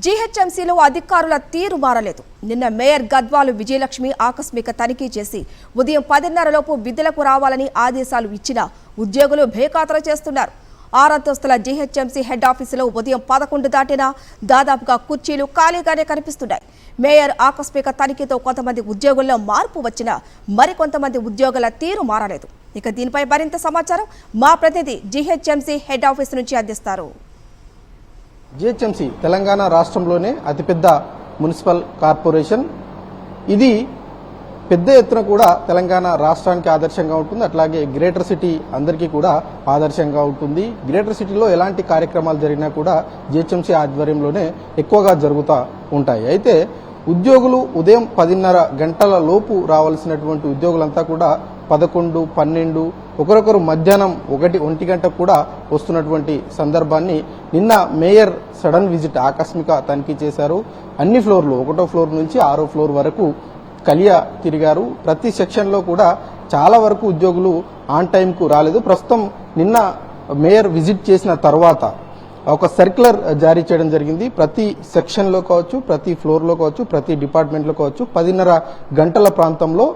జీహెచ్ఎంసీలో అధికారుల తీరు మారలేదు. నిన్న మేయర్ గద్వాలు విజయలక్ష్మి ఆకస్మిక తనిఖీ చేసి ఉదయం 10:30 లోపు విధులకు రావాలని ఆదేశాలు ఇచ్చినా ఉద్యోగులు బేఖాతరు చేస్తున్నారు. 6 అంతస్తుల జీహెచ్ఎంసీ హెడ్ ఆఫీసులో ఉదయం 11 దాటినా దాదాపుగా కుర్చీలు ఖాళీగానే కనిపిస్తున్నాయి. మేయర్ ఆకస్మిక తనిఖీతో కొంతమంది ఉద్యోగుల్లో మార్పు వచ్చినా మరికొంతమంది ఉద్యోగుల తీరు మారలేదు. ఇక దీనిపై మరింత సమాచారం మా ప్రతినిధి జీహెచ్ఎంసీ హెడ్ ఆఫీస్ నుంచి అందిస్తారు. జీహెచ్ఎంసీ తెలంగాణ రాష్ట్రంలోనే అతిపెద్ద మున్సిపల్ కార్పొరేషన్. ఇది పెద్ద ఎత్తున కూడా తెలంగాణ రాష్ట్రానికి ఆదర్శంగా ఉంటుంది. అట్లాగే గ్రేటర్ సిటీ అందరికీ కూడా ఆదర్శంగా ఉంటుంది. గ్రేటర్ సిటీలో ఎలాంటి కార్యక్రమాలు జరిగినా కూడా జీహెచ్ఎంసీ ఆధ్వర్యంలోనే ఎక్కువగా జరుగుతూ ఉంటాయి. అయితే ఉద్యోగులు ఉదయం 10:30 గంటల లోపు రావాల్సినటువంటి ఉద్యోగులంతా కూడా 11, 12 ఒకరొకరు మధ్యాహ్నం 1 గంటకు కూడా వస్తున్నటువంటి సందర్భాన్ని నిన్న మేయర్ సడన్ విజిట్ ఆకస్మిక తనిఖీ చేశారు. అన్ని ఫ్లోర్లు 1వ ఫ్లోర్ నుంచి 6వ ఫ్లోర్ వరకు కలియా తిరిగారు. ప్రతి సెక్షన్లో కూడా చాలా వరకు ఉద్యోగులు ఆన్ టైంకు రాలేదు. ప్రస్తుతం నిన్న మేయర్ విజిట్ చేసిన తర్వాత ఒక సర్క్యులర్ జారీ చేయడం జరిగింది. ప్రతి సెక్షన్లో కావచ్చు, ప్రతి ఫ్లోర్లో కావచ్చు, ప్రతి డిపార్ట్మెంట్లో కావచ్చు 10:30 గంటల ప్రాంతంలో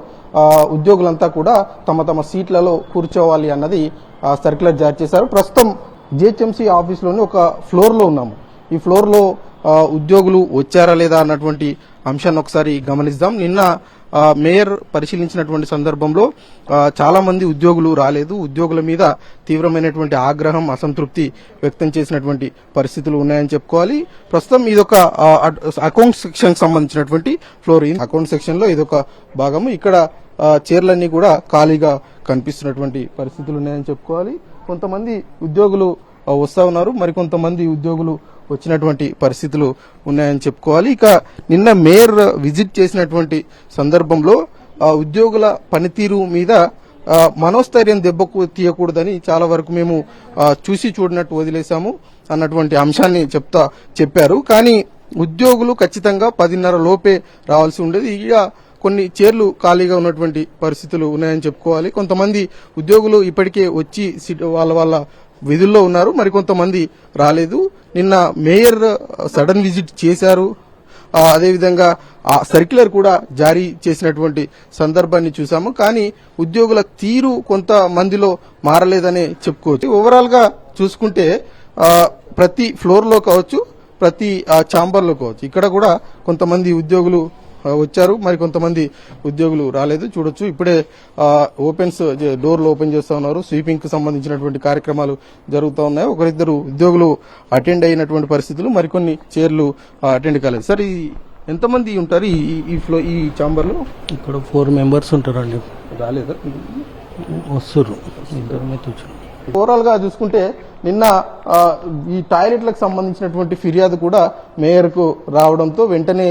ఉద్యోగులంతా కూడా తమ తమ సీట్లలో కూర్చోవాలి అన్నది సర్క్యులర్ జారీ చేశారు. ప్రస్తుతం జీహెచ్ఎంసీ ఆఫీస్లోని ఒక ఫ్లోర్లో ఉన్నాము. ఈ ఫ్లోర్లో ఉద్యోగులు వచ్చారా లేదా అన్నటువంటి అంశాన్ని ఒకసారి గమనిద్దాం. నిన్న మేయర్ పరిశీలించినటువంటి సందర్భంలో చాలా మంది ఉద్యోగులు రాలేదు. ఉద్యోగుల మీద తీవ్రమైనటువంటి ఆగ్రహం, అసంతృప్తి వ్యక్తం చేసినటువంటి పరిస్థితులు ఉన్నాయని చెప్పుకోవాలి. ప్రస్తుతం ఇదొక అకౌంట్ సెక్షన్ సంబంధించినటువంటి ఫ్లోర్. అకౌంట్ సెక్షన్ లో ఇదొక భాగము. ఇక్కడ చైర్లన్నీ కూడా ఖాళీగా కనిపిస్తున్నటువంటి పరిస్థితులు ఉన్నాయని చెప్పుకోవాలి. కొంతమంది ఉద్యోగులు వస్తా ఉన్నారు, మరికొంతమంది ఉద్యోగులు వచ్చినటువంటి పరిస్థితులు ఉన్నాయని చెప్పుకోవాలి. ఇక నిన్న మేయర్ విజిట్ చేసినటువంటి సందర్భంలో ఉద్యోగుల పనితీరు మీద మనోస్థైర్యం దెబ్బకు తీయకూడదని చాలా వరకు మేము చూసి చూడనట్టు వదిలేశాము అన్నటువంటి అంశాన్ని చెప్పారు. కానీ ఉద్యోగులు ఖచ్చితంగా 10:30 లోపే రావాల్సి ఉండేది. ఇక కొన్ని చైర్లు ఖాళీగా ఉన్నటువంటి పరిస్థితులు ఉన్నాయని చెప్పుకోవాలి. కొంతమంది ఉద్యోగులు ఇప్పటికే వచ్చి వాళ్ళ విధుల్లో ఉన్నారు, మరికొంతమంది రాలేదు. నిన్న మేయర్ సడన్ విజిట్ చేశారు. అదేవిధంగా ఆ సర్క్యులర్ కూడా జారీ చేసినటువంటి సందర్భాన్ని చూసాము. కానీ ఉద్యోగుల తీరు కొంతమందిలో మారలేదనే చెప్పుకోవచ్చు. ఓవరాల్ గా చూసుకుంటే ప్రతి ఫ్లోర్ లో కావచ్చు, ప్రతి ఛాంబర్ లో కావచ్చు, ఇక్కడ కూడా కొంతమంది ఉద్యోగులు వచ్చారు, మరి కొంతమంది ఉద్యోగులు రాలేదు. చూడొచ్చు ఇప్పుడే డోర్లు ఓపెన్ చేస్తా ఉన్నారు. స్వీపింగ్ కు సంబంధించినటువంటి కార్యక్రమాలు జరుగుతూ ఉన్నాయి. ఒకరిద్దరు ఉద్యోగులు అటెండ్ అయినటువంటి పరిస్థితులు, మరికొన్ని చైర్లు అటెండ్ కాలేదు. సార్, ఎంతమంది ఉంటారు ఈ ఛాంబర్ లో? ఇక్కడ 4 మెంబర్స్ ఉంటారండి. రాలేదా? వస్తారు. ఓవరాల్ గా చూసుకుంటే నిన్న ఈ టాయిలెట్లకు సంబంధించినటువంటి ఫిర్యాదు కూడా మేయర్ కు రావడంతో వెంటనే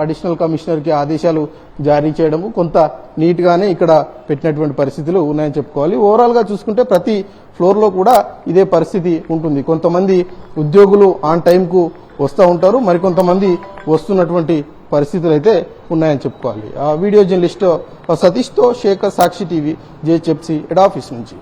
అడిషనల్ కమిషనర్ కి ఆదేశాలు జారీ చేయడము, కొంత నీట్ గానే ఇక్కడ పెట్టినటువంటి పరిస్థితులు ఉన్నాయని చెప్పుకోవాలి. ఓవరాల్ గా చూసుకుంటే ప్రతి ఫ్లోర్ లో కూడా ఇదే పరిస్థితి ఉంటుంది. కొంతమంది ఉద్యోగులు ఆన్ టైం కు వస్తూ ఉంటారు, మరికొంతమంది వస్తున్నటువంటి పరిస్థితులు అయితే ఉన్నాయని చెప్పుకోవాలి. వీడియో జర్నలిస్ట్ సతీష్ తో శేఖర్, సాక్షి టీవీ, జీహెచ్ఎంసీ హెడ్ ఆఫీస్ నుంచి.